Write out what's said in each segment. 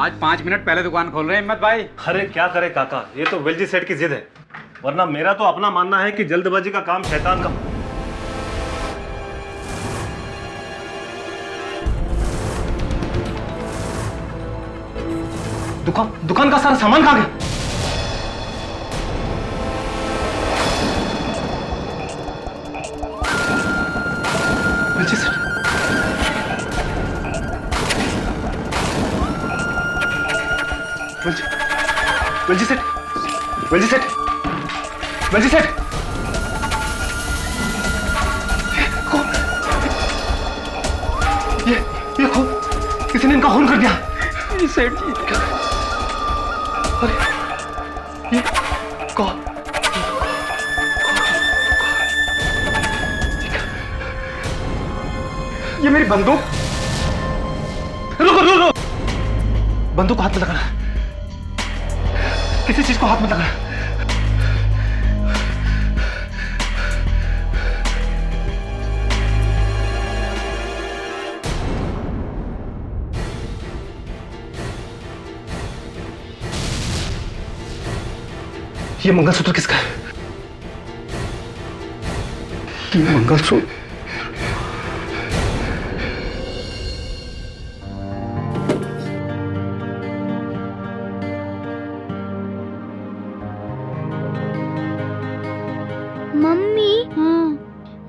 आज 5 मिनट पहले दुकान खोल रहे हैं हिम्मत भाई। अरे क्या करे काका, ये तो वेलजी सेठ की जिद है, वरना मेरा तो अपना मानना है कि जल्दबाजी का काम शैतान का। दुकान का सारा सामान कहाँ गया? वेलजी सेठ, वेलजी सेठ, वेलजी सेठ, वेलजी सेठ, ये खून, किसी ने इनका खून कर दिया। सेठ जी, अरे ये कौन? ये मेरी बंदूक। रुको रुको रुको, बंदूक को हाथ में लगाना, किसी चीज को हाथ में लगाना। ये मंगलसूत्र किसका है? ये मंगलसूत्र मम्मी,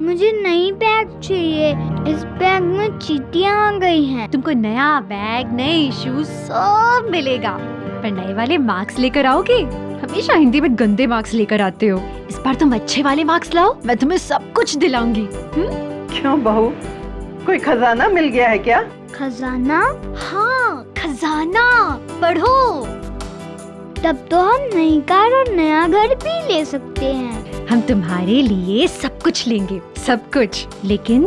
मुझे नई बैग चाहिए। इस बैग में चींटियां आ गई हैं। तुमको नया बैग, नए शूज सब मिलेगा, पर नए वाले मार्क्स लेकर आओगे। हमेशा हिंदी में गंदे मार्क्स लेकर आते हो। इस बार तुम अच्छे वाले मार्क्स लाओ, मैं तुम्हें सब कुछ दिलाऊंगी। क्यों बहू, कोई खजाना मिल गया है क्या? खजाना? हाँ, खजाना। पढ़ो। तब तो हम नई कार और नया घर भी ले सकते हैं। हम तुम्हारे लिए सब कुछ लेंगे, सब कुछ। लेकिन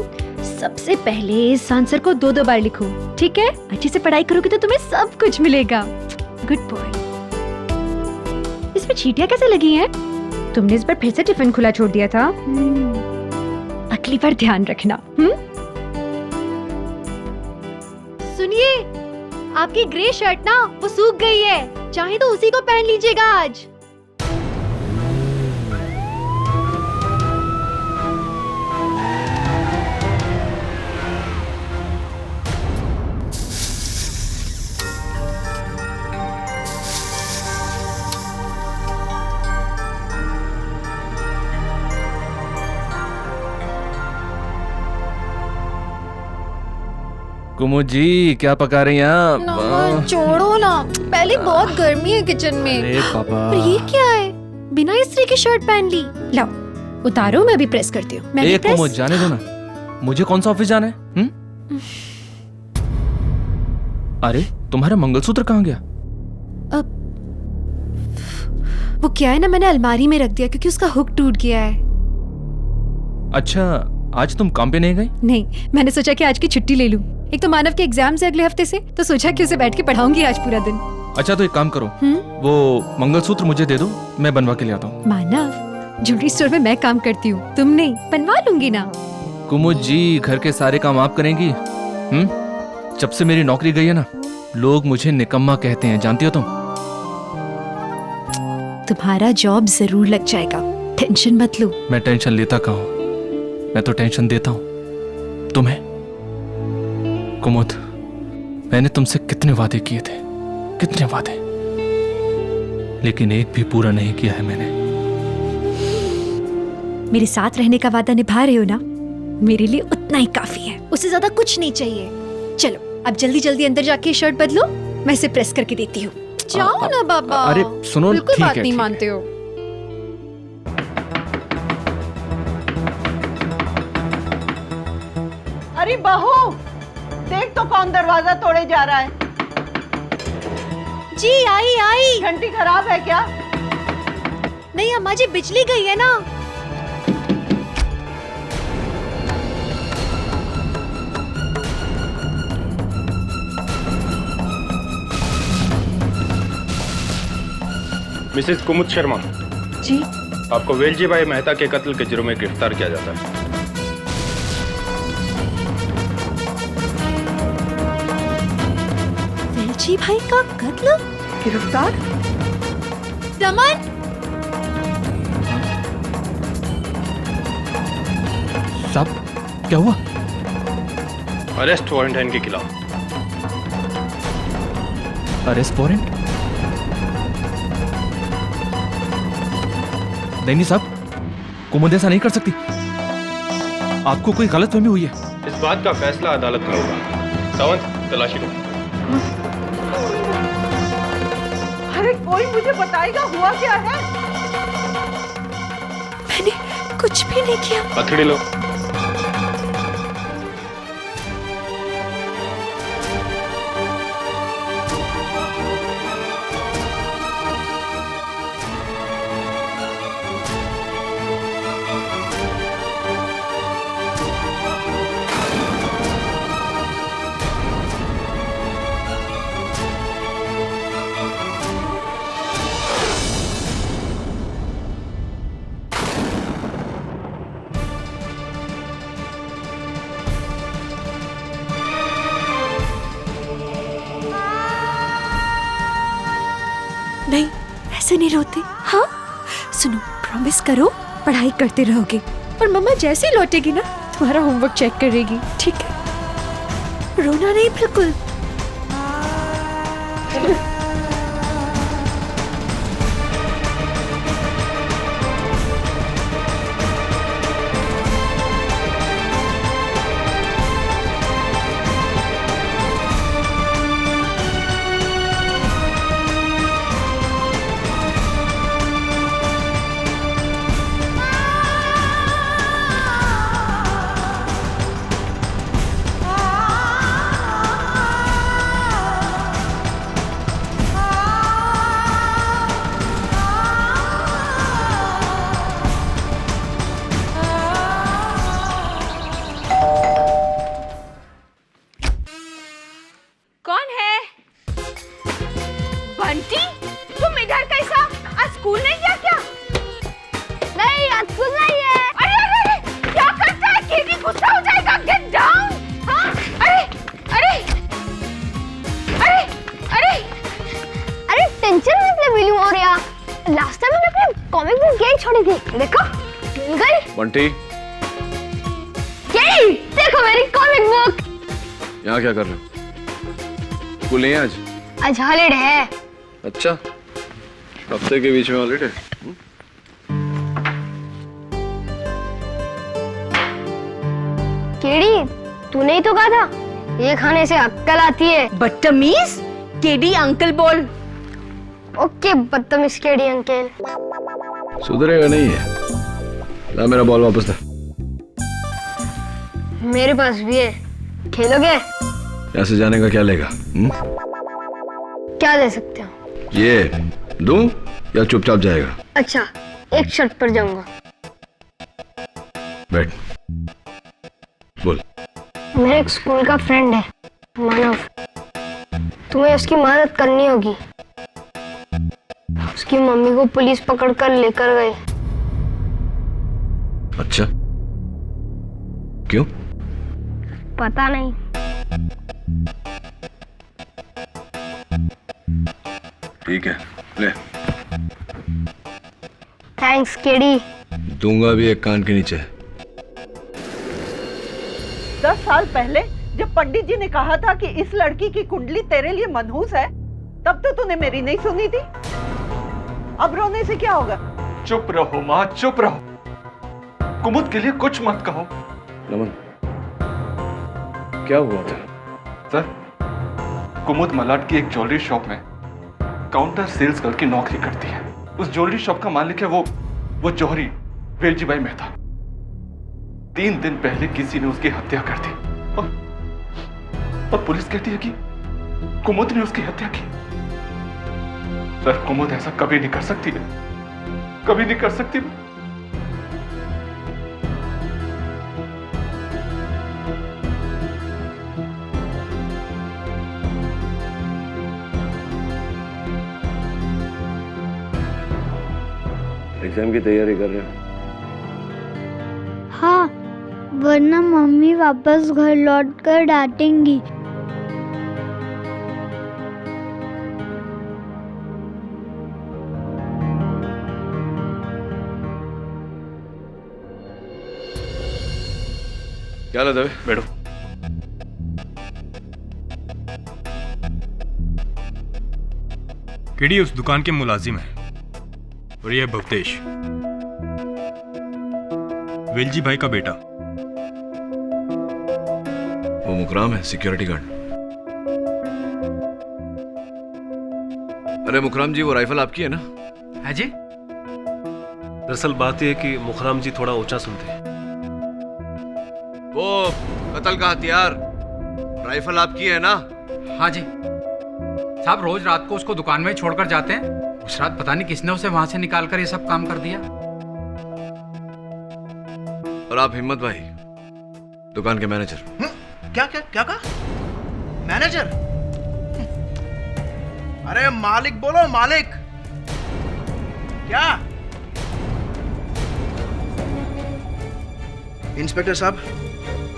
सबसे पहले इस आंसर को 2-2 बार लिखो, ठीक है? अच्छे से पढ़ाई करोगे तो तुम्हें सब कुछ मिलेगा। Good boy. इसमें चींटियां कैसे लगी हैं? तुमने इस बार फिर से टिफिन खुला छोड़ दिया था। अगली बार ध्यान रखना। सुनिए, आपकी ग्रे शर्ट ना वो सूख गई है, चाहे तो उसी को पहन लीजिएगा आज। कुमुद जी, क्या पका रही हैं आप? छोड़ो ना, पहले बहुत गर्मी है किचन में। अरे पापा, पर ये क्या है? बिना इस्त्री की शर्ट पहन ली। लाओ उतारो, मैं भी प्रेस करती हूँ। एक कुमुद जाने दो ना, मुझे कौन सा ऑफिस जाना है? अरे तुम्हारा मंगलसूत्र कहाँ गया? अब वो क्या है ना, मैंने अलमारी में रख दिया क्योंकि उसका हुक टूट गया है। अच्छा, आज तुम काम पे नहीं गई? नहीं, मैंने सोचा कि आज की छुट्टी ले लूं। एक तो मानव के एग्जाम से अगले हफ्ते से, तो सोचा कि उसे बैठ के पढ़ाऊंगी आज पूरा दिन। अच्छा तो एक काम करो, वो मंगलसूत्र मुझे दे दो, मैं बनवा के ले आता हूँ। मानव, ज्वेलरी स्टोर में मैं काम करती हूँ, तुम नहीं। बनवा लूंगी ना। कुमुद जी, घर के सारे काम आप करेंगी? जब से मेरी नौकरी गई है ना, लोग मुझे निकम्मा कहते हैं, जानती हो तुम? तुम्हारा जॉब जरूर लग जाएगा, टेंशन मत लो। मैं टेंशन लेता कहाँ हूँ, मैं तो टेंशन देता हूँ तुम्हें। कुमुद, मैंने तुमसे कितने वादे किए थे, कितने वादे, लेकिन एक भी पूरा नहीं किया है मैंने। मेरे साथ रहने का वादा निभा रहे हो ना, मेरे लिए उतना ही काफी है, उससे ज्यादा कुछ नहीं चाहिए। चलो अब जल्दी जल्दी अंदर जाके शर्ट बदलो, मैं इसे प्रेस करके देती हूँ। जाओ ना बाबा। अरे सुनो, बिल्कुल ठीक बात है, नहीं ठीक है। मानते हो। अरे बहू, देख तो कौन दरवाजा तोड़े जा रहा है। जी आई आई। घंटी खराब है क्या? नहीं अम्मा जी, बिजली गई है ना। मिसेस कुमुद शर्मा जी। आपको वेलजी भाई मेहता के कत्ल के जुर्म में गिरफ्तार किया जाता है। वेलजी भाई का कत्ल? गिरफ्तार? दमन! साहब क्या हुआ? अरेस्ट वारंट है इनके खिलाफ। Arrest warrant? नहीं साहब, कुमुद ऐसा नहीं कर सकती। आपको कोई गलतफहमी हुई है। इस बात का फैसला अदालत में होगा। सावंत, तलाशी लो। अरे कोई मुझे बताएगा हुआ क्या है? मैंने कुछ भी नहीं किया। हथेली लो। नहीं, ऐसे नहीं रोते। हाँ सुनो, प्रॉमिस करो पढ़ाई करते रहोगे और मम्मा जैसे ही लौटेगी ना तुम्हारा होमवर्क चेक करेगी, ठीक है? रोना नहीं बिल्कुल। कौन है? बंटी, तुम इधर कैसा? आज स्कूल नहीं गया क्या? नहीं, आज स्कूल नहीं है। अरे अरे अरे, क्या करता है? केडी गुस्सा हो जाएगा। Get down. हाँ? अरे अरे अरे अरे अरे टेंशन मत ले मिलूं। और यार लास्ट टाइम मैंने अपनी कॉमिक बुक यही छोड़ी थी, देखो मिल गई। बंटी, यही देखो मेरी कॉमिक बुक। यहाँ क्या कर रहे हो? स्कूल नहीं है आज? आज हॉलिडे है। अच्छा, हफ्ते के बीच में हॉलिडे। केडी, तूने ही तो कहा था ये खाने से अक्ल आती है। बदतमीज। केडी अंकल बोल। ओके बदतमीज केडी अंकल। सुधरेगा नहीं है। ला मेरा बॉल वापस दे। मेरे पास भी है, खेलोगे? यहाँ से जाने का क्या लेगा? क्या दे सकते हो? ये दूं या चुपचाप जाएगा? अच्छा, एक शर्त पर जाऊंगा। बैठ, बोल। मेरा एक स्कूल का फ्रेंड है मानव, तुम्हें उसकी मदद करनी होगी। उसकी मम्मी को पुलिस पकड़कर लेकर गई। अच्छा, क्यों? पता नहीं। ठीक है, ले। Thanks KD. दूंगा भी एक कान के नीचे। 10 साल पहले जब पंडित जी ने कहा था कि इस लड़की की कुंडली तेरे लिए मनहूस है, तब तो तूने मेरी नहीं सुनी थी। अब रोने से क्या होगा? चुप रहो माँ, चुप रहो। कुमुद के लिए कुछ मत कहो। नमन, क्या हुआ था? सर, कुमुद मलाड की एक ज्वेलरी शॉप में काउंटर सेल्स गर्ल की नौकरी करती है। उस ज्वेलरी शॉप का मालिक है वो जौहरी वेलजी भाई मेहता। 3 दिन पहले किसी ने उसकी हत्या कर दी और पुलिस कहती है कि कुमुद ने उसकी हत्या की। सर, कुमुद ऐसा कभी नहीं कर सकती है, कभी नहीं कर सकती। एग्जाम की तैयारी कर रहे हो? हाँ, वरना मम्मी वापस घर लौटकर डांटेंगी। क्या हाल है दवे? बैठो। केडी उस दुकान के मुलाजिम है और यह भवतेश, वेलजी भाई का बेटा। वो मुकराम है, सिक्योरिटी गार्ड। अरे मुकराम जी, वो राइफल आपकी है ना? है जी। दरअसल बात यह है कि मुखराम जी थोड़ा ऊंचा सुनते हैं। वो कत्ल का हथियार, राइफल आपकी है ना? हाँ जी साहब, रोज रात को उसको दुकान में ही छोड़कर जाते हैं। उस रात पता नहीं किसने उसे वहां से निकालकर ये सब काम कर दिया। और आप हिम्मत भाई, दुकान के मैनेजर। क्या क्या क्या कहा? मैनेजर? अरे मालिक बोलो, मालिक। क्या? इंस्पेक्टर साहब,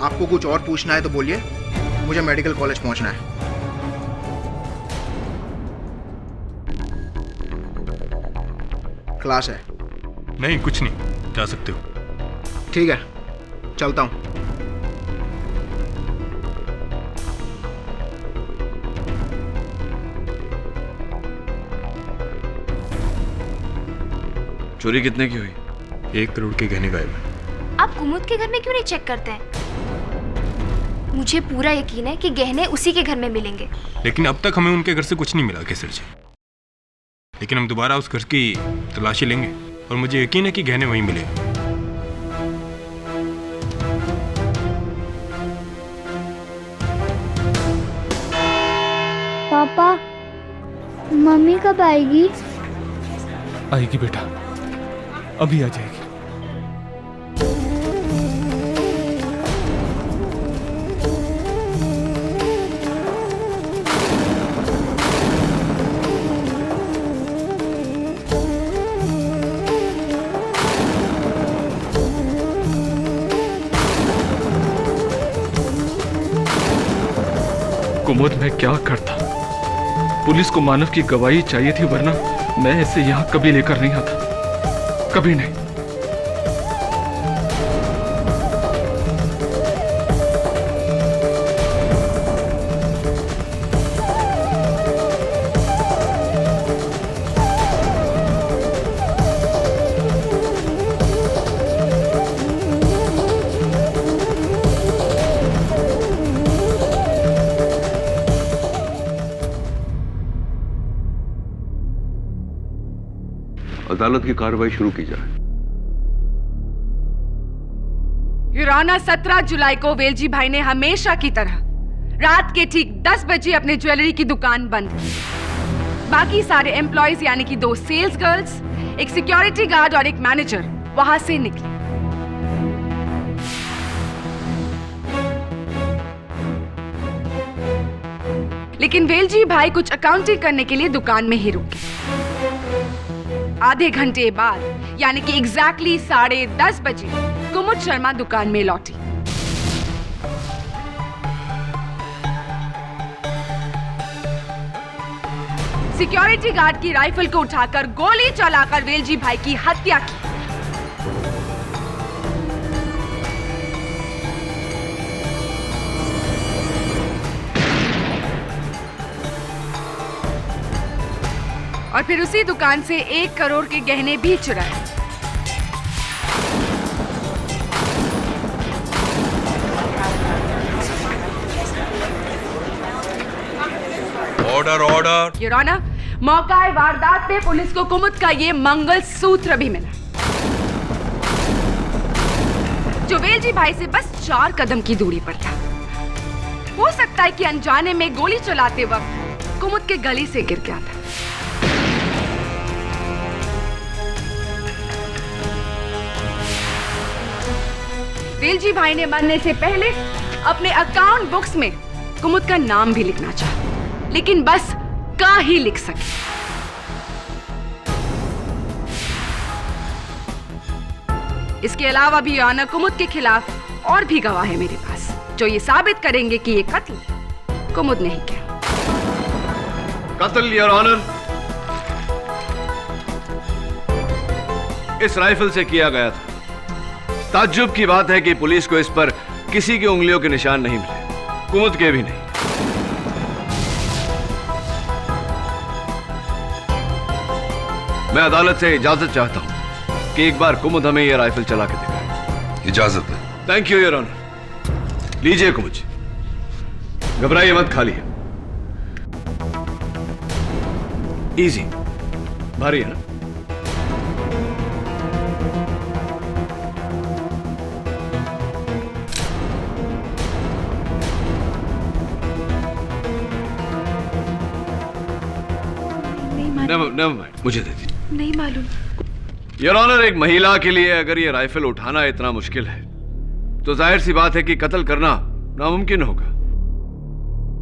आपको कुछ और पूछना है तो बोलिए, मुझे मेडिकल कॉलेज पहुंचना है। क्लास है। नहीं कुछ नहीं, जा सकते हो। ठीक है, चलता हूं। चोरी कितने की हुई? 1 करोड़ के गहने गायब है। आप कुमुद के घर में क्यों नहीं चेक करते हैं? मुझे पूरा यकीन है कि गहने उसी के घर में मिलेंगे। लेकिन अब तक हमें उनके घर से कुछ नहीं मिला केसर जी। लेकिन हम दोबारा उस घर की तलाशी लेंगे और मुझे यकीन है कि गहने वहीं मिले। पापा, मम्मी कब आएगी? आएगी बेटा, अभी आ जाएगी। कुमुद, मैं क्या करता? पुलिस को मानव की गवाही चाहिए थी, वरना मैं इसे यहां कभी लेकर नहीं आता, कभी नहीं। अदालत की कार्रवाई शुरू की जाए। युराना 17 जुलाई को वेलजी भाई ने हमेशा की तरह रात के ठीक 10 बजे अपने ज्वेलरी की दुकान बंद की। बाकी सारे एम्प्लॉयज यानी कि 2 सेल्स गर्ल्स, एक सिक्योरिटी गार्ड और एक मैनेजर वहां से निकले। लेकिन वेलजी भाई कुछ अकाउंटिंग करने के लिए दुकान में ही रुके। आधे घंटे बाद यानी कि एग्जैक्टली 10:30 बजे कुमुद शर्मा दुकान में लौटी। सिक्योरिटी गार्ड की राइफल को उठाकर गोली चलाकर वेलजी भाई की हत्या की। और फिर उसी दुकान से 1 करोड़ के गहने भी चुराए। Order order. योर ऑनर, मौका वारदात पे पुलिस को कुमुद का ये मंगलसूत्र भी मिला, जो वेलजी भाई से बस 4 कदम की दूरी पर था। हो सकता है कि अनजाने में गोली चलाते वक्त कुमुद के गले से गिर गया था। वेलजी भाई ने मरने से पहले अपने अकाउंट बुक्स में कुमुद का नाम भी लिखना चाहा, लेकिन बस का ही लिख सके। इसके अलावा भी योर ऑनर, कुमुद के खिलाफ और भी गवाह है मेरे पास, जो ये साबित करेंगे कि ये कत्ल कुमुद ने ही किया। कत्ल योर ऑनर इस राइफल से किया गया था। ताज्जुब की बात है कि पुलिस को इस पर किसी की उंगलियों के निशान नहीं मिले, कुमुद के भी नहीं। मैं अदालत से इजाजत चाहता हूं कि एक बार कुमुद हमें यह राइफल चला के दिखाए। इजाजत है। Thank you your honour. लीजिए कुमुद, घबराइए मत, खाली है। इजी, भारी है ना? नेवर माइंड, मुझे दे दीजिए। नहीं मालूम। योर ऑनर, एक महिला के लिए अगर ये राइफल उठाना इतना मुश्किल है तो जाहिर सी बात है कि कत्ल करना नामुमकिन होगा।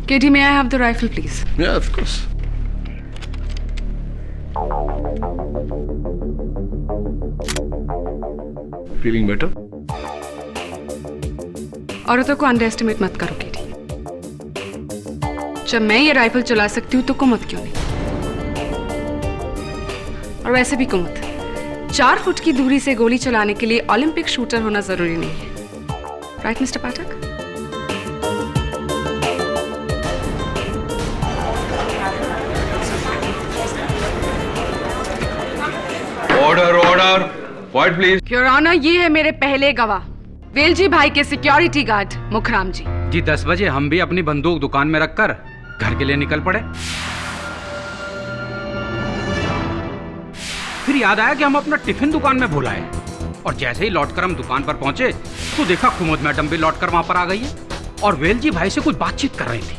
KD, may I have the rifle, please? Yeah, of course. Feeling better? औरतों को अंडर एस्टिमेट मत करो केडी। जब मैं ये राइफल चला सकती हूँ तो कुमुद क्यों नहीं? और वैसे भी कुमुद 4 फुट की दूरी से गोली चलाने के लिए ओलंपिक शूटर होना जरूरी नहीं है। Right mister Pathak? Order order, quiet please. Your honour, ये है मेरे पहले गवाह, वेलजी भाई के सिक्योरिटी गार्ड मुखराम जी। जी 10 बजे हम भी अपनी बंदूक दुकान में रखकर घर के लिए निकल पड़े। फिर याद आया कि हम अपना टिफिन दुकान में भूल आए, और जैसे ही लौटकर हम दुकान पर पहुंचे तो देखा कुमुद मैडम भी लौटकर वहां पर आ गई है और वेलजी भाई से कुछ बातचीत कर रही थी।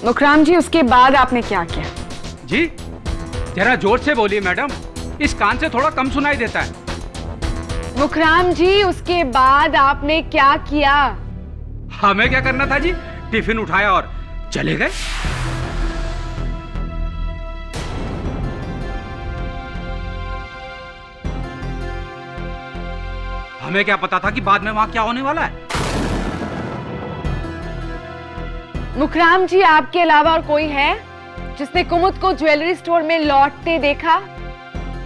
मुखराम जी, उसके बाद आपने क्या किया? जी जरा जोर से बोलिए मैडम, इस कान से थोड़ा कम सुनाई देता है। मुखराम जी, उसके बाद आपने क्या किया? हमें क्या करना था जी, टिफिन उठाया और चले गए। हमें क्या पता था कि बाद में वहां क्या होने वाला है। मुखराम जी, आपके अलावा और कोई है जिसने कुमुद को ज्वेलरी स्टोर में लौटते देखा?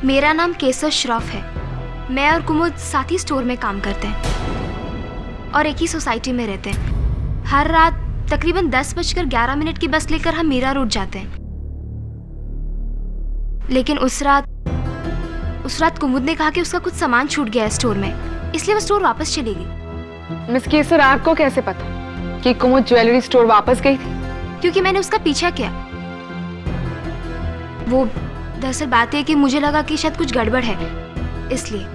मेरा नाम केसर श्रॉफ है। मैं और कुमुद साथ ही स्टोर में काम करते हैं और एक ही सोसाइटी में रहते हैं। हर रात तकरीबन 10:11 की बस लेकर हम मीरा रोड जाते हैं। लेकिन उस रात कुमुद ने कहा कि उसका कुछ सामान छूट गया है स्टोर में, इसलिए वो स्टोर वापस चली गई। मिस केसर, आपको कैसे पता कि कुमुद ज्वेलरी स्टोर वापस गई थी? क्योंकि मैंने उसका पीछा किया। वो दरअसल बात है कि मुझे लगा कि शायद कुछ गड़बड़ है, इसलिए।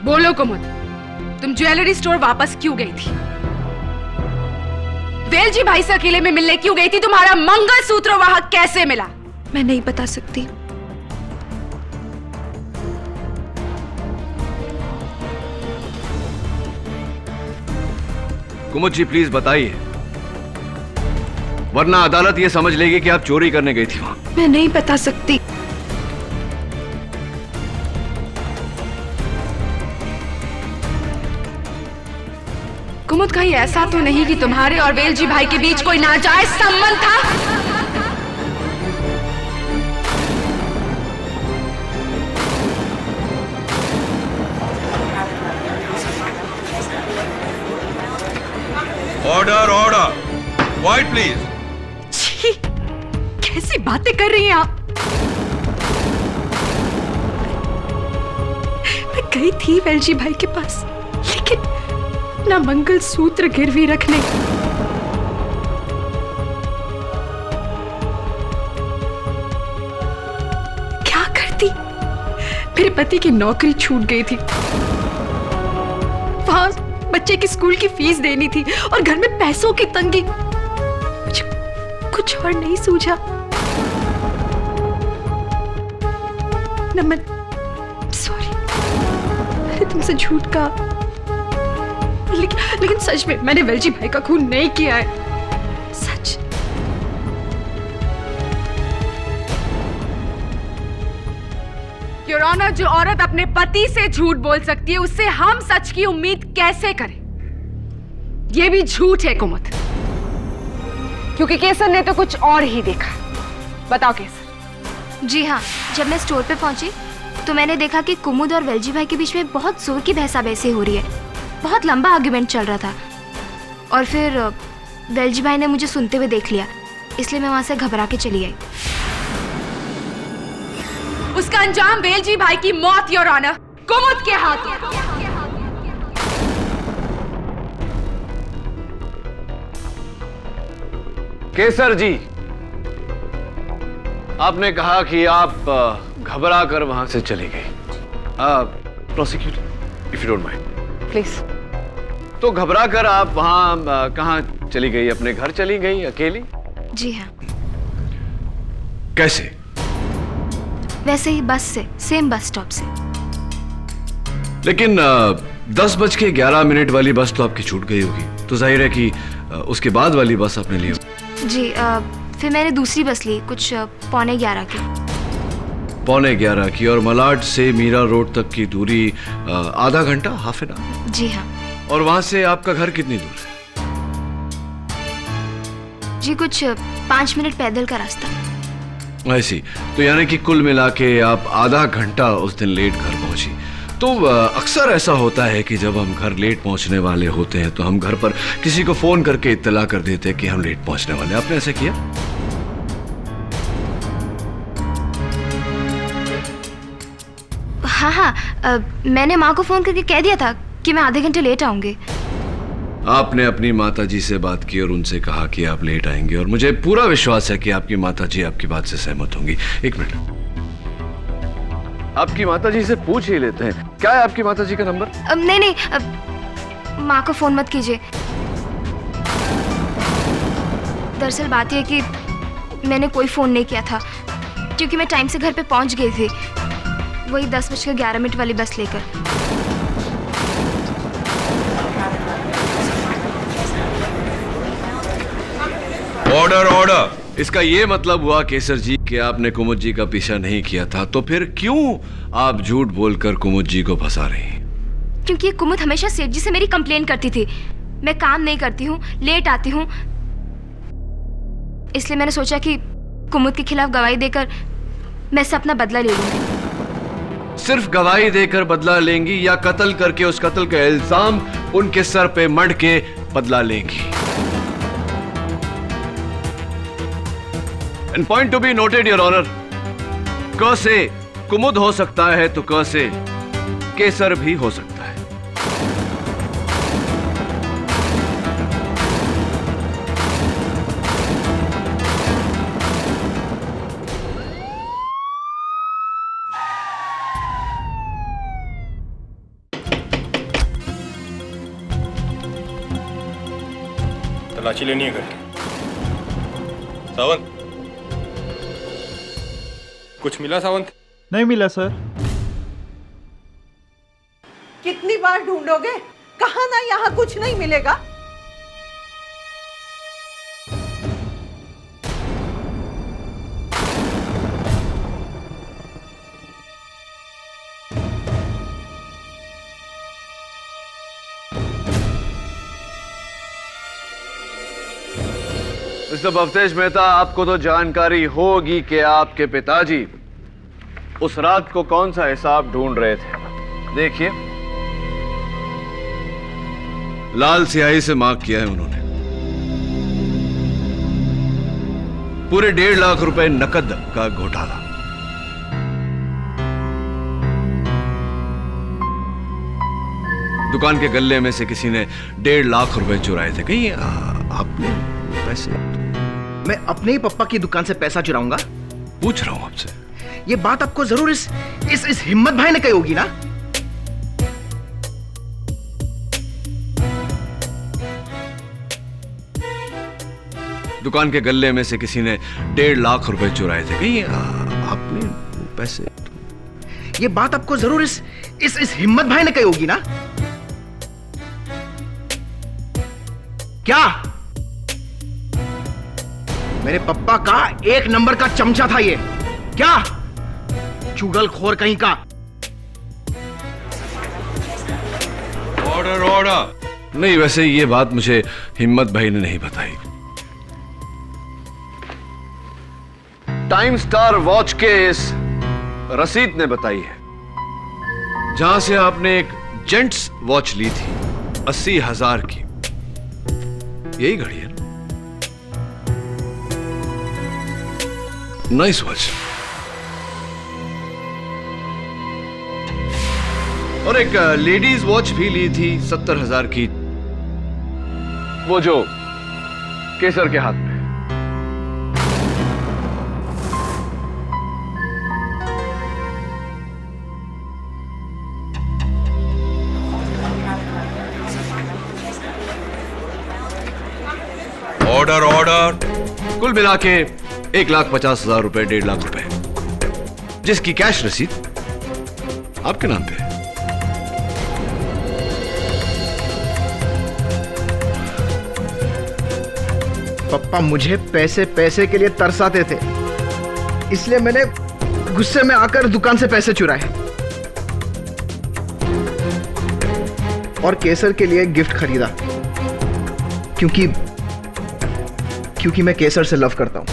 बोलो कुमुद, तुम ज्वेलरी स्टोर वापस क्यों गई थी? वेलजी भाई से अकेले में मिलने क्यों गई थी? तुम्हारा मंगलसूत्र वहां कैसे मिला? मैं नहीं बता सकती। कुमुद जी प्लीज बताइए, वरना अदालत ये समझ लेगी कि आप चोरी करने गई थी वहां। मैं नहीं बता सकती। कुमुद, कहीं ऐसा तो नहीं कि तुम्हारे और वेलजी भाई के बीच कोई नाजायज संबंध था? Order order, quiet please. छी, कैसी बातें कर रही हैं आप? मैं गई थी वेलजी भाई के पास, लेकिन ना मंगलसूत्र गिरवी रखने। क्या करती? मेरे पति की नौकरी छूट गई थी, वहां बच्चे की स्कूल की फीस देनी थी और घर में पैसों की तंगी। मुझे कुछ और नहीं सूझा। नमन, सॉरी, मैंने तुमसे झूठ कहा, लेकिन सच में मैंने वेलजी भाई का खून नहीं किया है, सच। योर ऑनर, जो औरत अपने पति से झूठ बोल सकती है, उससे हम सच की उम्मीद कैसे करें? यह भी झूठ है कुमुद, क्योंकि केसर ने तो कुछ और ही देखा। बताओ केसर, जी हाँ, जब मैं स्टोर पे पहुंची तो मैंने देखा कि कुमुद और वेलजी भाई के बीच में बहुत जोर की बहसाबहसी हो रही है। बहुत लंबा आर्ग्यूमेंट चल रहा था और फिर वेलजी भाई ने मुझे सुनते हुए देख लिया, इसलिए मैं वहां से घबरा के चली आई। उसका अंजाम वेलजी भाई की मौत, योर ऑनर, कुमुद के हाथों। केसर जी, आपने कहा कि आप घबरा कर वहां से चली गई। Prosecutor, if you don't mind please. तो घबरा कर आप वहां कहां चली गई? अपने घर चली गई अकेली? जी हाँ, कैसे? वैसे ही बस से, सेम बस स्टॉप से। लेकिन 10:11 वाली बस तो आपकी छूट गई होगी, तो जाहिर है कि उसके बाद वाली बस आपने ली होगी। जी, फिर मैंने दूसरी बस ली, कुछ 11:15 की। 11:15 की, और मलाड से मीरा रोड तक की दूरी आधा घंटा, हाफ एन आवर? जी हाँ। और वहां से आपका घर कितनी दूर है? जी, कुछ 5 मिनट पैदल का रास्ता। ऐसी, तो यानी कि कुल मिला के आप आधा घंटा उस दिन लेट घर पहुंची। तो अक्सर ऐसा होता है कि जब हम घर लेट पहुंचने वाले होते हैं तो हम घर पर किसी को फोन करके इत्तला कर देते हैं कि हम लेट पहुंचने वाले हैं। आपने ऐसा किया? हाँ, मैंने माँ को फोन करके कह दिया था कि मैं आधे घंटे लेट आऊंगी। आपने अपनी माताजी से बात की और उनसे कहा कि आप लेट आएंगे, और मुझे पूरा विश्वास है कि आपकी माताजी आपकी बात से सहमत होंगी। एक मिनट, आपकी माताजी से पूछ ही लेते हैं। क्या है आपकी माताजी का नंबर? नहीं, माँ को फोन मत कीजिए। दरअसल बात यह कि मैंने कोई फोन नहीं किया था, क्योंकि मैं टाइम से घर पे पहुंच गई थी, वही 10:11 वाली बस लेकर। Order order. इसका ये मतलब हुआ केसर जी कि आपने कुमुद जी का पीछा नहीं किया था, तो फिर क्यों आप झूठ बोलकर कुमुद जी को फंसा रही हैं? क्योंकि कुमुद हमेशा सेठ जी से मेरी कंप्लेन करती थी, मैं काम नहीं करती हूँ, लेट आती हूँ, इसलिए मैंने सोचा कि कुमुद के खिलाफ गवाही देकर मैं इससे अपना बदला ले लूंगी। सिर्फ गवाही देकर बदला लेंगी या कत्ल करके उस कत्ल का इल्जाम उनके सर पे मढ़ के बदला लेंगी? And point to be noted, Your Honor, क से कुमुद हो सकता है तो क से केसर भी हो सकता है। तलाशी लेनी है करके। सावंत, कुछ मिला सावंत? नहीं मिला सर। कितनी बार ढूंढोगे? कहा ना यहाँ कुछ नहीं मिलेगा। मिस्टर भवतेश मेहता, आपको तो जानकारी होगी कि आपके पिताजी उस रात को कौन सा हिसाब ढूंढ रहे थे। देखिए, लाल स्याही से मार्क किया है उन्होंने। पूरे 1.5 लाख रुपए नकद का घोटाला। दुकान के गल्ले में से किसी ने 1.5 लाख रुपए चुराए थे। कहीं आपने पैसे? मैं अपने ही पप्पा की दुकान से पैसा चुराऊंगा? पूछ रहा हूं आपसे। ये बात आपको जरूर इस हिम्मत भाई ने कही होगी ना? दुकान के गल्ले में से किसी ने 1.5 लाख रुपए चुराए थे। कहीं आपने पैसे? ये बात आपको जरूर इस हिम्मत भाई ने कही होगी ना? क्या मेरे पप्पा का 1 नंबर का चमचा था ये? क्या चुगलखोर कहीं का। Order order. नहीं, वैसे ये बात मुझे हिम्मत भाई ने नहीं बताई। टाइम स्टार वॉच के इस रसीद ने बताई है, जहां से आपने एक जेंट्स वॉच ली थी 80,000 की। यही घड़ी है ना? Nice watch. और एक लेडीज वॉच भी ली थी 70,000 की, वो जो केसर के हाथ में। Order order. कुल मिला के 1,50,000 रुपए, 1.5 लाख रुपए, जिसकी कैश रसीद आपके नाम पे है। पप्पा मुझे पैसे पैसे के लिए तरसाते थे, इसलिए मैंने गुस्से में आकर दुकान से पैसे चुराए और केसर के लिए गिफ्ट खरीदा, क्योंकि मैं केसर से लव करता हूं।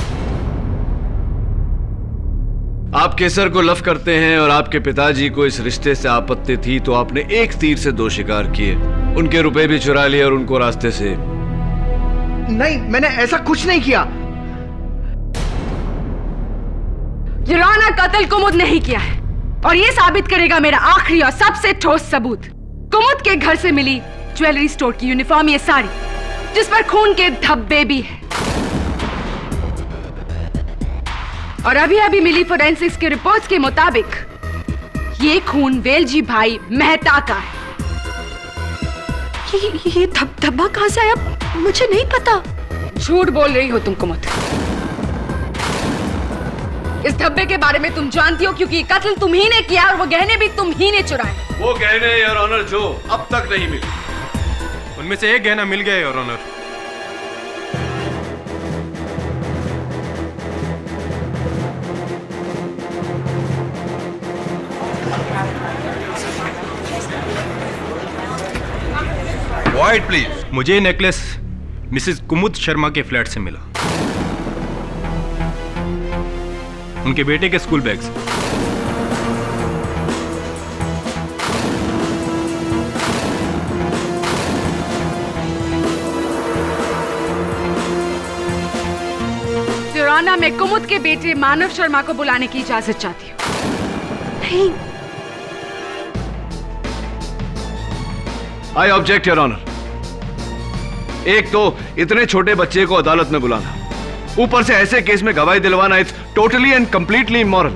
आप केसर को लव करते हैं और आपके पिताजी को इस रिश्ते से आपत्ति थी, तो आपने एक तीर से 2 शिकार किए, उनके रुपए भी चुरा लिए और उनको रास्ते से। नहीं, मैंने ऐसा कुछ नहीं किया। युराना कत्ल कुमुद नहीं किया है, और ये साबित करेगा मेरा आखिरी और सबसे ठोस सबूत। कुमुद के घर से मिली ज्वेलरी स्टोर की यूनिफॉर्म, ये साड़ी जिस पर खून के धब्बे भी हैं, और अभी अभी मिली फोरेंसिक्स के रिपोर्ट्स के मुताबिक ये खून वेलजी भाई मेहता का है। ये धब्बा कहां से आया? मुझे नहीं पता। झूठ बोल रही हो तुम कुमुद। इस धब्बे के बारे में तुम जानती हो, क्योंकि कत्ल तुम ही ने किया और वो गहने भी तुम ही ने चुराए। वो गहने योर ऑनर जो अब तक नहीं मिले, उनमें से एक गहना मिल गया योर ऑनर। White please. मुझे ये नेकलेस मिसेस कुमुद शर्मा के फ्लैट से मिला, उनके बेटे के स्कूल बैग से। युराना, मैं कुमुद के बेटे मानव शर्मा को बुलाने की इजाजत चाहती हूँ। नहीं, आई ऑब्जेक्ट योर ऑनर। एक तो इतने छोटे बच्चे को अदालत में बुलाना, ऊपर से ऐसे केस में गवाही दिलवाना, it's totally and completely immoral.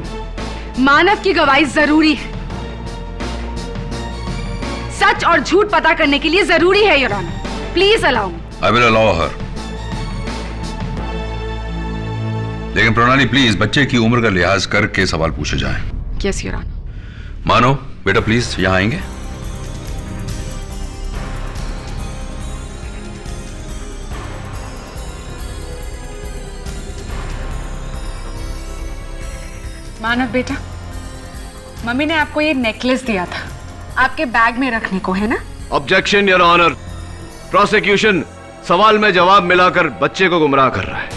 Manav की गवाही जरूरी है, सच और झूठ पता करने के लिए जरूरी है your honour. Please allow me. I will allow her. लेकिन प्रणाली प्लीज बच्चे की उम्र का लिहाज करके सवाल पूछे जाएं। Yes your honour. मानो बेटा प्लीज यहां आएंगे। मानव बेटा, मम्मी ने आपको ये नेकलेस दिया था आपके बैग में रखने को, है ना? Objection your honour. प्रोसिक्यूशन सवाल में जवाब मिलाकर बच्चे को गुमराह कर रहा है।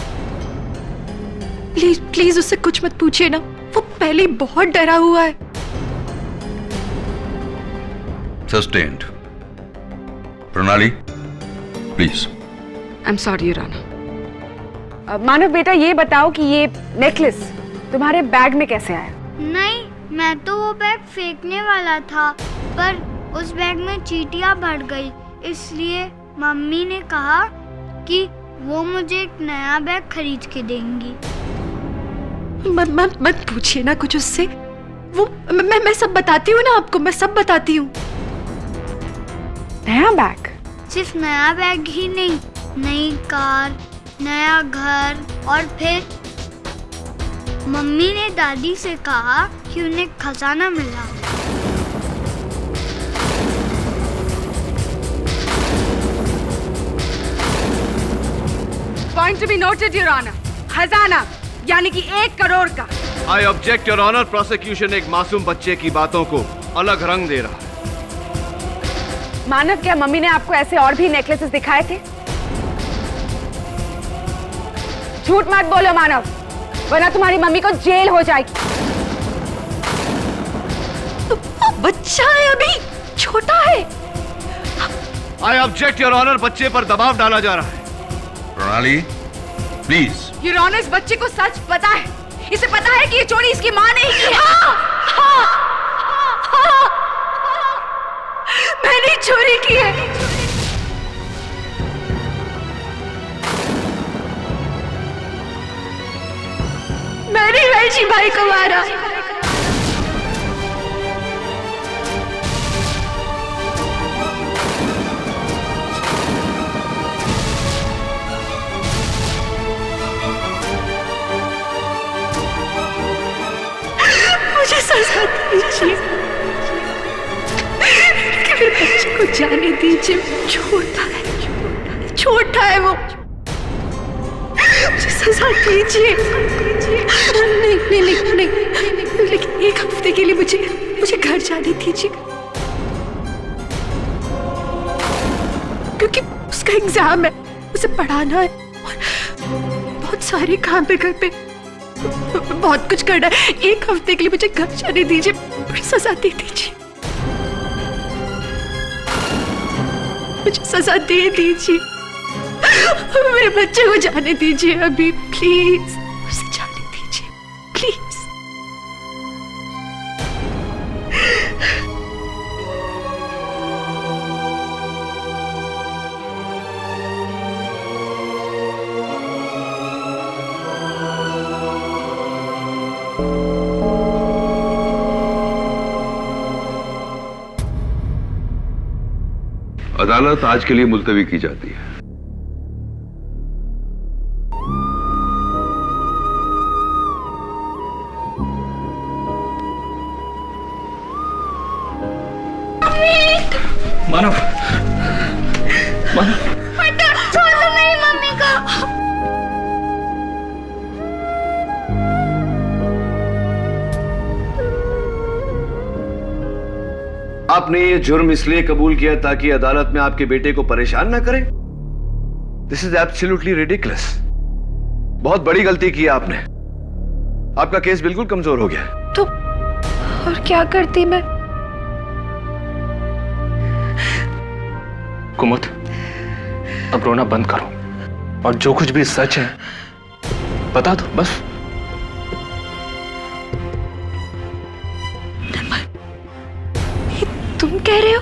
प्लीज प्लीज उससे कुछ मत पूछिए ना, वो पहले ही बहुत डरा हुआ है। Sustained. Pranali please. I am sorry your honour. Manav बेटा, ये बताओ कि ये नेकलेस तुम्हारे बैग में कैसे आया? नहीं, मैं तो वो बैग फेंकने वाला था, पर उस बैग में चींटियां भर गई, इसलिए मम्मी ने कहा कि वो मुझे एक नया बैग खरीद के देंगी। मत पूछिए ना कुछ उससे, वो मैं सब बताती हूँ ना आपको, मैं सब बताती हूँ। नया बैग? सिर्फ नया बैग ही नहीं, नई कार, नया घर, और फिर मम्मी ने दादी से कहा कि उन्हें खजाना मिला। Point to be noted your honour, खजाना यानी कि 1 करोड़ का। I object your honour. Prosecution एक मासूम बच्चे की बातों को अलग रंग दे रहा है। मानव, क्या मम्मी ने आपको ऐसे और भी नेकलेसेस दिखाए थे? झूठ मत बोलो मानव। वरना तुम्हारी मम्मी को जेल हो जाएगी। तो बच्चा है, अभी छोटा है। आई ऑब्जेक्ट योर ऑनर, बच्चे पर दबाव डाला जा रहा है। प्रणाली प्लीज। योर ऑनर, इस बच्चे को सच पता है, इसे पता है कि ये चोरी इसकी माँ ने ही की है। मैंने चोरी की है। मैंने वेलजी भाई को मारा। मुझे सजा दीजिए, मेरे बच्चे को जाने दीजिए। छोटा है वो। मुझे सजा दीजिए। नहीं, लेकिन एक हफ्ते के लिए मुझे घर जाने दीजिए, क्योंकि उसका एग्जाम है, उसे पढ़ाना है और बहुत सारे काम है घर पे, बहुत कुछ करना है। एक हफ्ते के लिए मुझे घर जाने दीजिए, मुझे सजा दे दीजिए, मुझे सजा दे दीजिए। मेरे बच्चे को जाने दीजिए अभी, प्लीज। उसे जाने दीजिए, प्लीज। अदालत आज के लिए मुलतवी की जाती है। मानव, छोड़ दो मेरी मम्मी को। आपने ये जुर्म इसलिए कबूल किया ताकि अदालत में आपके बेटे को परेशान ना करें? This is absolutely ridiculous. बहुत बड़ी गलती की आपने। आपका केस बिल्कुल कमजोर हो गया। तो और क्या करती मैं? कुमुद, अब रोना बंद करो और जो कुछ भी सच है बता दो, बस। तुम कह रहे हो?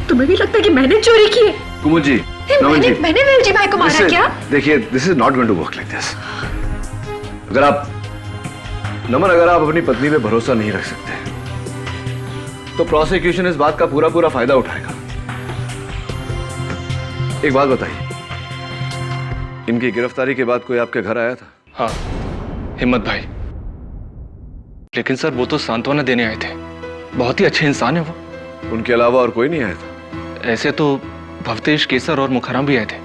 तुम्हें भी लगता है कि मैंने चोरी की है? कुमुद जी, मैंने वेलजी भाई को मारा क्या? देखिए, this is not going to work like this. अगर आप अपनी पत्नी पे भरोसा नहीं रख सकते तो प्रोसिक्यूशन इस बात का पूरा फायदा उठाएगा। एक बात बताइए, इनकी गिरफ्तारी के बाद कोई आपके घर आया था? हाँ, हिम्मत भाई। लेकिन सर, वो तो सांत्वना देने आए थे। बहुत ही अच्छे इंसान है वो। उनके अलावा और कोई नहीं आया था? ऐसे तो भवतेश, केसर और मुखराम भी आए थे,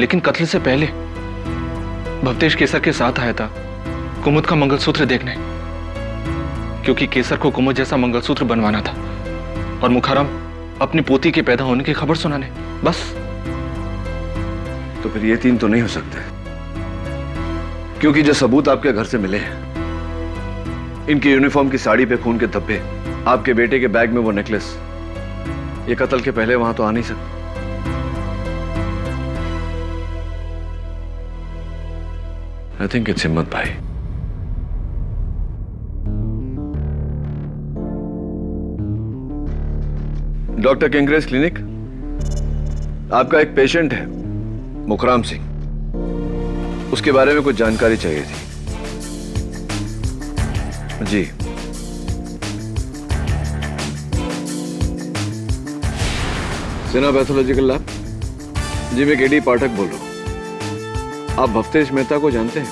लेकिन कत्ल से पहले भवतेश केसर के साथ आया था कुमुद का मंगलसूत्र देखने, क्योंकि केसर को कुमुद जैसा मंगलसूत्र बनवाना था और मुखराम अपनी पोती के पैदा होने की खबर सुनाने, बस। तो फिर ये तीन तो नहीं हो सकते, क्योंकि जो सबूत आपके घर से मिले हैं, इनकी यूनिफॉर्म की साड़ी पे खून के धब्बे, आपके बेटे के बैग में वो नेकलेस, ये कत्ल के पहले वहां तो आ नहीं सकते। आई थिंक इट्स हिम्मत भाई। डॉक्टर किंग्रेस क्लिनिक, आपका एक पेशेंट है मुखराम सिंह, उसके बारे में कुछ जानकारी चाहिए थी। जी, सिन्हा पैथोलॉजिकल लैब। जी, मैं केडी पाठक बोल रहा हूं। आप भवतेश मेहता को जानते हैं?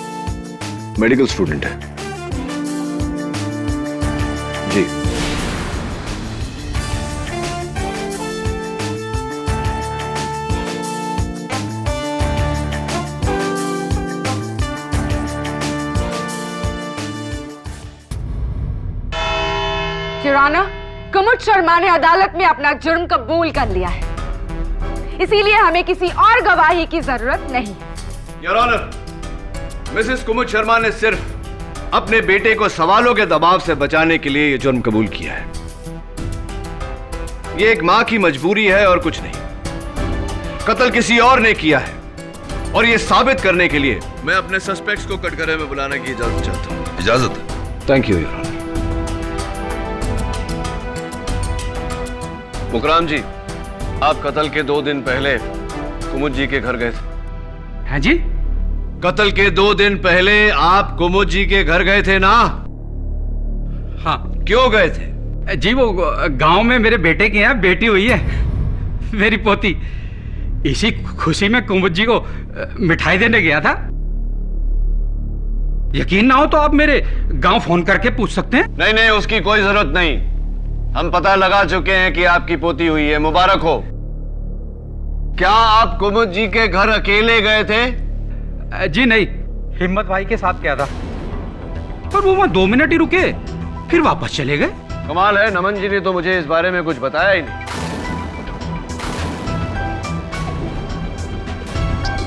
मेडिकल स्टूडेंट है। जी, योर ऑनर, कुमुद शर्मा ने अदालत में अपना जुर्म कबूल कर लिया है, इसीलिए हमें किसी और गवाही की जरूरत नहीं है। योर ऑनर, मिसेस कुमुद शर्मा ने सिर्फ अपने बेटे को सवालों के दबाव से बचाने के लिए यह जुर्म कबूल किया है। यह एक मां की मजबूरी है और कुछ नहीं। कत्ल किसी और ने किया है और यह साबित करने के लिए मैं अपने सस्पेक्ट्स को कटघरे में बुलाने की इजाजत चाहता हूं। इजाजत? Thank you your honour. Mukram ji, आप कत्ल के 2 दिन पहले कुमुद जी के घर गए थे। हैं जी? कत्ल के 2 दिन पहले आप कुमुद जी के घर गए थे ना? हाँ। क्यों गए थे? जी वो गांव में मेरे बेटे की यहाँ बेटी हुई है, मेरी पोती। इसी खुशी में कुमुद जी को मिठाई देने गया था। यकीन ना हो तो आप मेरे गांव फोन करके पूछ सकते हैं। नहीं नहीं, उसकी कोई जरूरत नहीं। हम पता लगा चुके हैं कि आपकी पोती हुई है, मुबारक हो। क्या आप कुमुद जी के घर अकेले गए थे? जी नहीं, हिम्मत भाई के साथ गया था, पर वो वहां 2 मिनट ही रुके, फिर वापस चले गए। कमाल है, नमन जी ने तो मुझे इस बारे में कुछ बताया ही नहीं।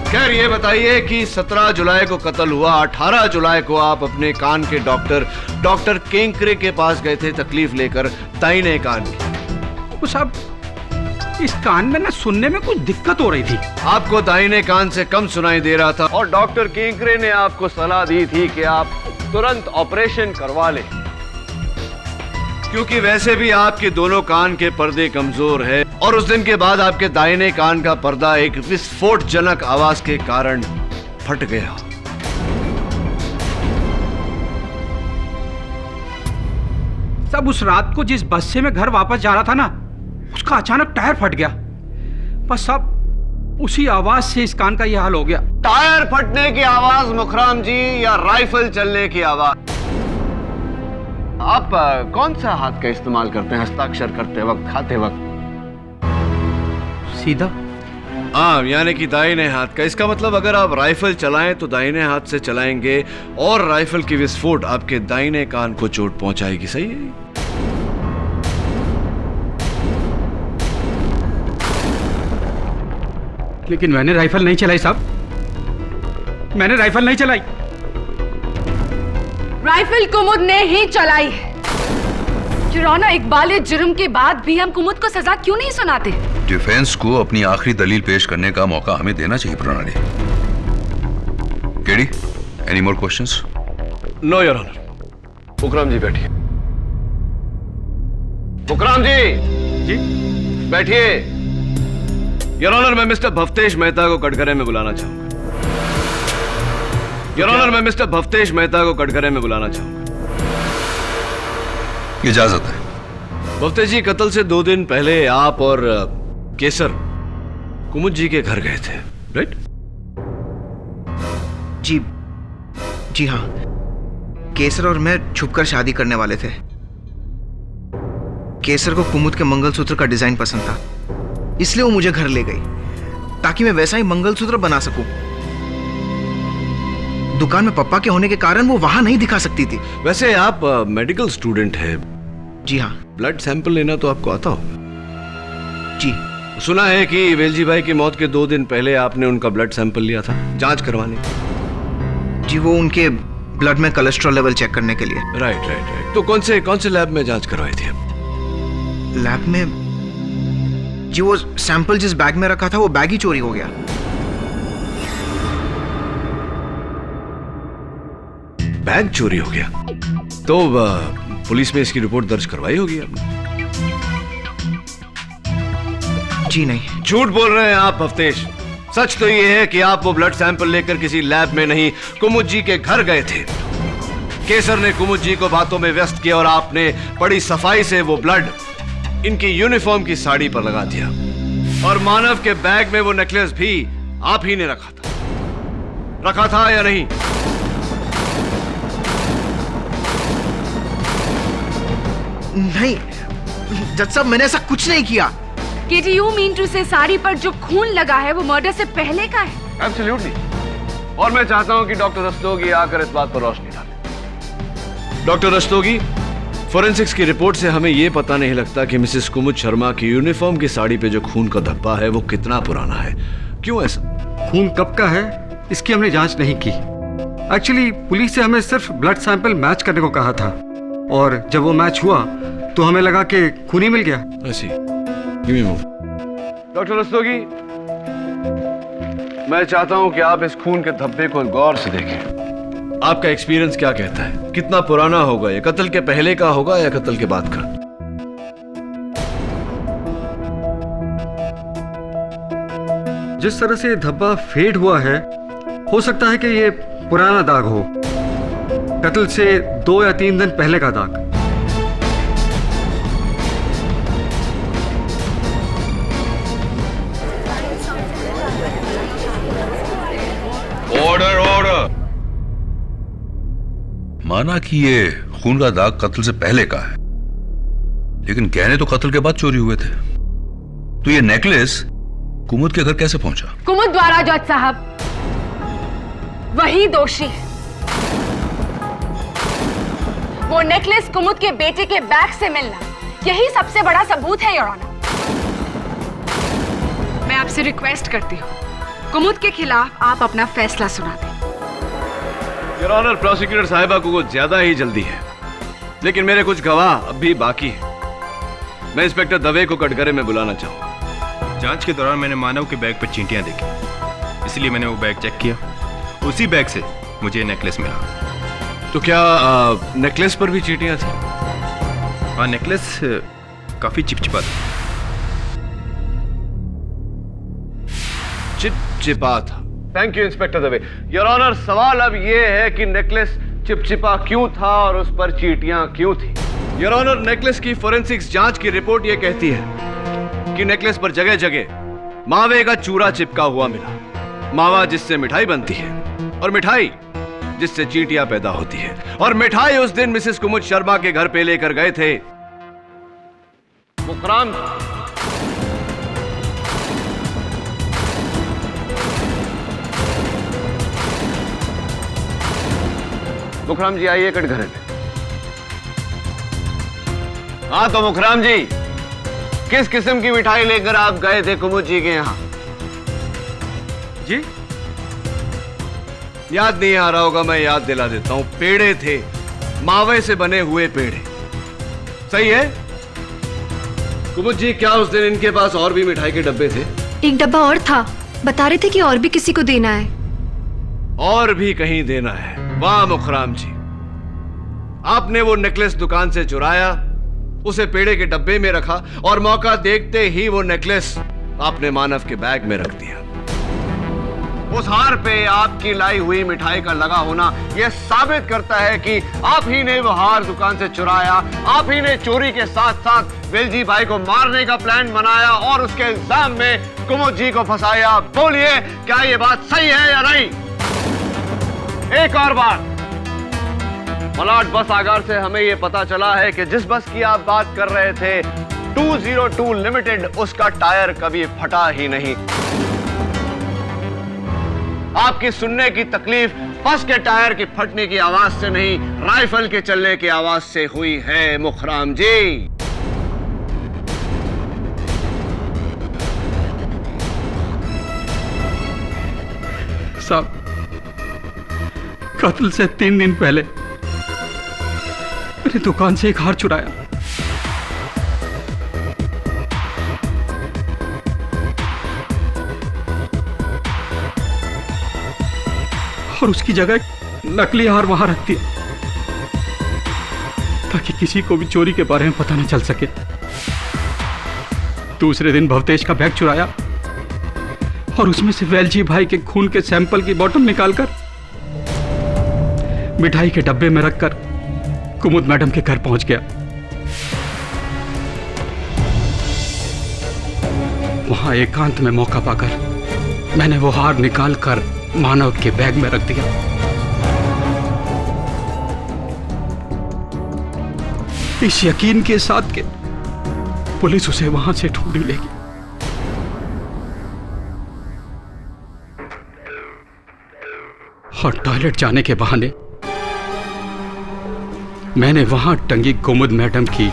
खैर ये बताइए कि 17 जुलाई को कत्ल हुआ, 18 जुलाई को आप अपने कान के डॉक्टर केंकरे के पास गए थे तकलीफ लेकर, दाहिने कान की। वो साहब, इस कान में ना सुनने में कुछ दिक्कत हो रही थी। आपको दाहिने कान से कम सुनाई दे रहा था और डॉक्टर केंकरे ने आपको सलाह दी थी कि आप तुरंत ऑपरेशन करवा लें, क्योंकि वैसे भी आपके दोनों कान के पर्दे कमजोर है और उस दिन के बाद आपके दाहिने कान का पर्दा एक विस्फोटजनक आवाज के कारण फट गया। सब उस रात को जिस बस से मैं घर वापस जा रहा था ना, उसका अचानक टायर फट गया। बस सब उसी आवाज से इस कान का यह हाल हो गया। टायर फटने की आवाज मुखराम जी, या राइफल चलने की आवाज? आप कौन सा हाथ का इस्तेमाल करते हैं हस्ताक्षर करते वक्त, खाते वक्त? सीधा। हाँ, यानी कि दाहिने हाथ का। इसका मतलब अगर आप राइफल चलाएं तो दाहिने हाथ से चलाएंगे और राइफल की विस्फोट आपके दाहिने कान को चोट पहुंचाएगी। सही है? लेकिन मैंने राइफल नहीं चलाई साहब, मैंने राइफल नहीं चलाई। राइफल कुमुद ने ही चलाई है। जुराना, इकबाल जुर्म के बाद भी हम कुमुद को सजा क्यों नहीं सुनाते? डिफेंस को अपनी आखिरी दलील पेश करने का मौका हमें देना चाहिए प्रणाली। KD, any more questions? No your honour. Mukram ji बैठिए। मुकराम जी बैठिए। योर ऑनर, मैं मिस्टर भवतेश मेहता को कटघरे में बुलाना चाहूंगा। योर ऑनर, मैं मिस्टर भवतेश मेहता को कटघरे में बुलाना चाहूंगा। इजाजत है। भवतेश जी, कत्ल से 2 दिन पहले आप और केसर कुमुद जी के घर गए थे, राइट? जी हाँ, केसर और मैं छुपकर शादी करने वाले थे। केसर को कुमुद के मंगलसूत्र का डिजाइन पसंद था, इसलिए वो मुझे घर ले गई ताकि मैं वैसा ही मंगलसूत्र बना सकूं। दुकान में पप्पा के होने के कारण वो वहां नहीं दिखा सकती थी। वैसे आप मेडिकल स्टूडेंट हैं? जी हाँ। ब्लड सैंपल लेना तो आपको आता होगा? जी। सुना है कि वेलजी भाई की मौत के 2 दिन पहले आपने उनका ब्लड सैंपल लिया था जांच करवाने। जी, वो उनके ब्लड में कोलेस्ट्रॉल लेवल चेक करने के लिए। राइट। तो कौन से लैब में जांच करवाई थी? लैब में? जी, वो सैंपल जिस बैग में रखा था वो बैग ही चोरी हो गया। बैग चोरी हो गया? तो पुलिस में इसकी रिपोर्ट दर्ज करवाई होगी आपने? जी नहीं। झूठ बोल रहे हैं आप भवतेश। सच तो ये है कि आप वो ब्लड सैंपल लेकर किसी लैब में नहीं, कुमुद जी के घर गए थे। केसर ने कुमुद जी को बातों में व्यस्त किया और आपने बड़ी सफाई से वो ब्लड इनकी यूनिफॉर्म की साड़ी पर लगा दिया। और मानव के बैग में वो नेकलेस भी आप ही ने रखा था या नहीं? नहीं जज साहब, मैंने ऐसा कुछ नहीं किया। केडी, यू मीन टू से साड़ी पर जो खून लगा है वो मर्डर से पहले का है? एब्सोल्युटली। और मैं चाहता हूं कि डॉक्टर रस्तोगी आकर इस बात पर रोशनी डाले। डॉक्टर रस्तोगी, फोरेंसिक्स की रिपोर्ट से हमें यह पता नहीं लगता कि मिसेस कुमुद शर्मा की यूनिफॉर्म की साड़ी पे जो खून का धब्बा है वो कितना पुराना है। क्यों ऐसा? खून कब का है इसकी हमने जांच नहीं की। एक्चुअली पुलिस से हमें सिर्फ ब्लड सैंपल मैच करने को कहा था, और जब वो मैच हुआ तो हमें लगा कि खून ही मिल गया। डॉक्टर रस्तोगी, मैं चाहता हूं कि आप इस खून के धब्बे को गौर से देखें। आपका एक्सपीरियंस क्या कहता है, कितना पुराना होगा ये? कत्ल के पहले का होगा या कत्ल के बाद का? जिस तरह से धब्बा फेड हुआ है, हो सकता है कि ये पुराना दाग हो, कत्ल से 2 या 3 दिन पहले का दाग। Order order. माना कि ये खून का दाग कत्ल से पहले का है, लेकिन गहने तो कत्ल के बाद चोरी हुए थे। तो ये नेकलेस कुमुद के घर कैसे पहुंचा? कुमुद द्वारा जज साहब, वही दोषी है। वो नेकलेस कुमुद के बेटे के बैग से मिलना, यही सबसे बड़ा सबूत है योर ऑनर। मैं आपसे रिक्वेस्ट करती हूँ, कुमुद के खिलाफ आप अपना फैसला सुना दें। योर ऑनर, प्रोसिक्यूटर साहिबा को कुछ ज्यादा ही जल्दी है, लेकिन मेरे कुछ गवाह अब भी बाकी हैं। मैं इंस्पेक्टर दवे को कटघरे में बुलाना चाहूंगा। जांच के दौरान मैंने मानव के बैग पर चींटियां देखी, इसलिए मैंने वो बैग चेक किया। उसी बैग से मुझे नेकलेस मिला। तो क्या नेकलेस पर भी चींटियां थी? हाँ, नेकलेस काफी चिपचिपा था। चिपचिपा था। Thank you inspector Dave. Your honour, सवाल अब यह है कि नेकलेस चिपचिपा क्यों था और उस पर चींटियां क्यों थी? योर ऑनर, नेकलेस की फोरेंसिक्स जांच की रिपोर्ट यह कहती है कि नेकलेस पर जगह जगह मावे का चूरा चिपका हुआ मिला। मावा जिससे मिठाई बनती है, और मिठाई जिससे चींटियां पैदा होती है। और मिठाई उस दिन मिसेस कुमुद शर्मा के घर पे लेकर गए थे मुकराम। मुखराम जी आइए कटघरे में। हाँ तो मुखराम जी, किस किस्म की मिठाई लेकर आप गए थे कुमुद जी के यहां? जी याद नहीं आ रहा होगा, मैं याद दिला देता हूं। पेड़े थे, मावे से बने हुए पेड़े। सही है कुमुद जी? क्या उस दिन इनके पास और भी मिठाई के डब्बे थे? एक डब्बा और था, बता रहे थे कि और भी किसी को देना है। और भी कहीं देना है? वाह मुखराम जी, आपने वो नेकलेस दुकान से चुराया, उसे पेड़े के डब्बे में रखा, और मौका देखते ही वो नेकलेस आपने मानव के बैग में रख दिया। उस हार पे आपकी लाई हुई मिठाई का लगा होना यह साबित करता है कि आप ही ने वो हार दुकान से चुराया, आप ही ने चोरी के साथ साथ वेलजी भाई को मारने का प्लान बनाया और उसके इल्जाम में कुमुद जी को फंसाया। बोलिए, क्या ये बात सही है या नहीं? एक और बात, मलाड बस आगार से हमें यह पता चला है कि जिस बस की आप बात कर रहे थे 202 लिमिटेड, उसका टायर कभी फटा ही नहीं। आपकी सुनने की तकलीफ बस के टायर की फटने की आवाज से नहीं, राइफल के चलने की आवाज से हुई है मुखराम जी। साहब, कत्ल से 3 दिन पहले मेरी दुकान से एक हार चुराया। और उसकी जगह नकली हार वहां रख दिया ताकि किसी को भी चोरी के बारे में पता न चल सके। दूसरे दिन भवतेश का बैग चुराया और उसमें से वेलजी भाई के खून के सैंपल की बोतल निकालकर मिठाई के डब्बे में रखकर कुमुद मैडम के घर पहुंच गया। वहां एकांत में मौका पाकर मैंने वो हार निकालकर मानव के बैग में रख दिया। इस यकीन के साथ कि पुलिस उसे वहां से ढूंढ ही लेगी। और टॉयलेट जाने के बहाने मैंने वहां टंगी कुमुद मैडम की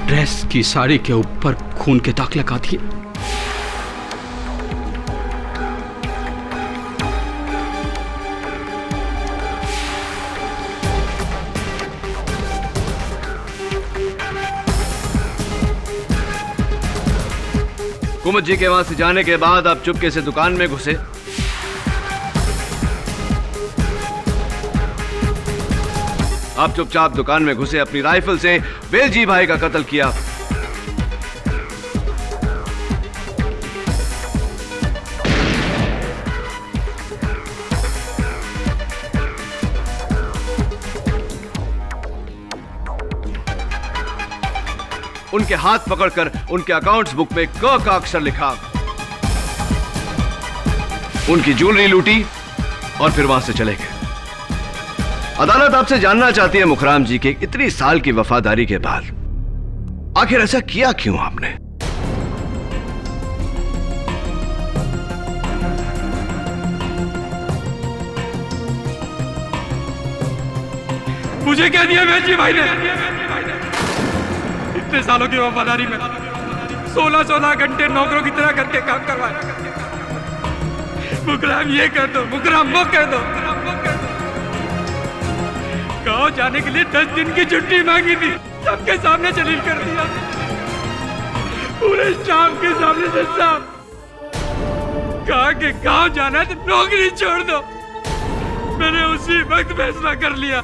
ड्रेस की साड़ी के ऊपर खून के दाग लगा दिए। कुमुद जी के वहां से जाने के बाद आप चुपके से दुकान में घुसे। आप चुपचाप दुकान में घुसे, अपनी राइफल से वेलजी भाई का कत्ल किया। उनके हाथ पकड़कर उनके अकाउंट्स बुक में क का अक्षर लिखा, उनकी ज्वेलरी लूटी और फिर वहां से चले गए। अदालत आपसे जानना चाहती है मुखराम जी के इतनी साल की वफादारी के बाद आखिर ऐसा किया क्यों आपने? मुझे क्या दिया वेलजी भाई ने? इतने सालों की वफादारी में 16-16 घंटे नौकरों की तरह करके काम करवाया। मुकराम ये कर दो, मुकराम वो कर दो। गांव जाने के लिए 10 दिन की छुट्टी मांगी थी, सबके सामने जलील कर दिया, पूरे स्टाफ के सामने से साहब कहा कि गांव जाना है तो नौकरी छोड़ दो। मैंने उसी वक्त फैसला कर लिया,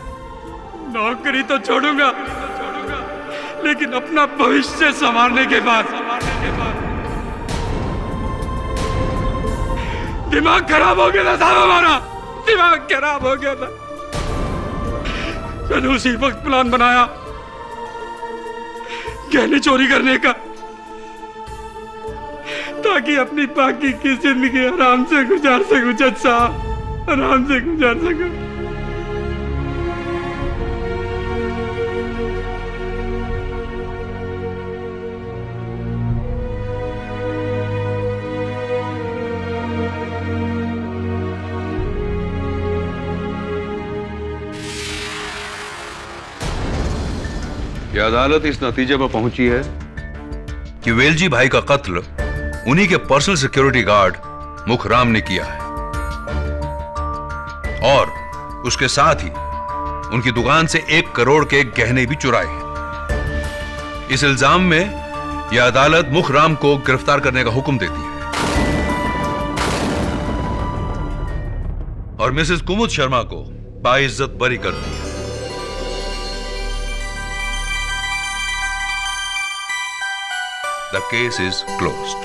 नौकरी तो छोड़ूंगा लेकिन अपना भविष्य संवारने के बाद। दिमाग खराब हो गया था साहब, हमारा दिमाग खराब हो गया था। मैंने उसी वक्त प्लान बनाया गहने चोरी करने का, ताकि अपनी बाकी की जिंदगी आराम से गुजार सकूं। जज साहब, आराम से गुजार सकूं। यह अदालत इस नतीजे पर पहुंची है कि वेलजी भाई का कत्ल उन्हीं के पर्सनल सिक्योरिटी गार्ड मुखराम ने किया है और उसके साथ ही उनकी दुकान से 1 करोड़ के गहने भी चुराए हैं। इस इल्जाम में यह अदालत मुखराम को गिरफ्तार करने का हुक्म देती है और मिसेस कुमुद शर्मा को बाइज्जत बरी करती है। The case is closed.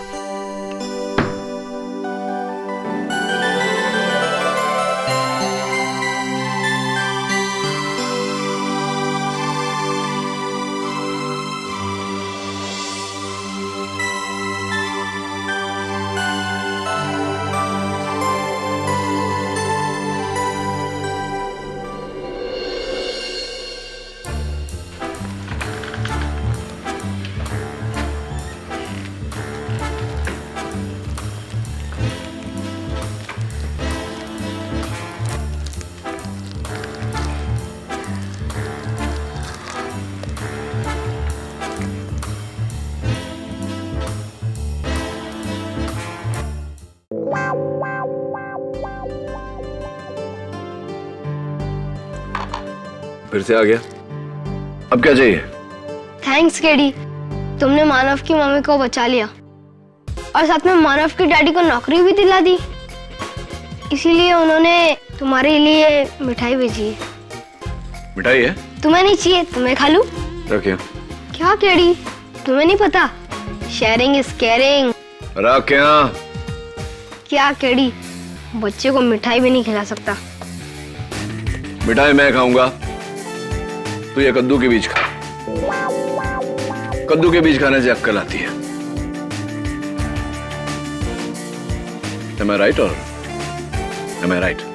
फिर से आ गया, अब क्या चाहिए? थैंक्स केडी, तुमने मानव की मम्मी को बचा लिया और साथ में मानव के डैडी को नौकरी भी दिला दी, इसीलिए उन्होंने तुम्हारे लिए मिठाई भेजी है। मिठाई है? तुम्हें नहीं चाहिए? तुम्हें खा लूं? रखिए। क्या केडी, तुम्हें नहीं पता शेयरिंग इज केयरिंग? रखिए। क्या केडी, बच्चे को मिठाई भी नहीं खिला सकता। मिठाई मैं खाऊंगा, तो ये कद्दू के बीज खा। कद्दू के बीज खाने से अक्ल आती है। Am I right or am I right?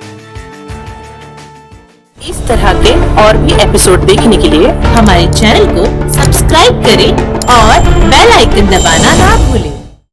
इस तरह के और भी एपिसोड देखने के लिए हमारे चैनल को सब्सक्राइब करें और बेल आइकन दबाना ना भूलें।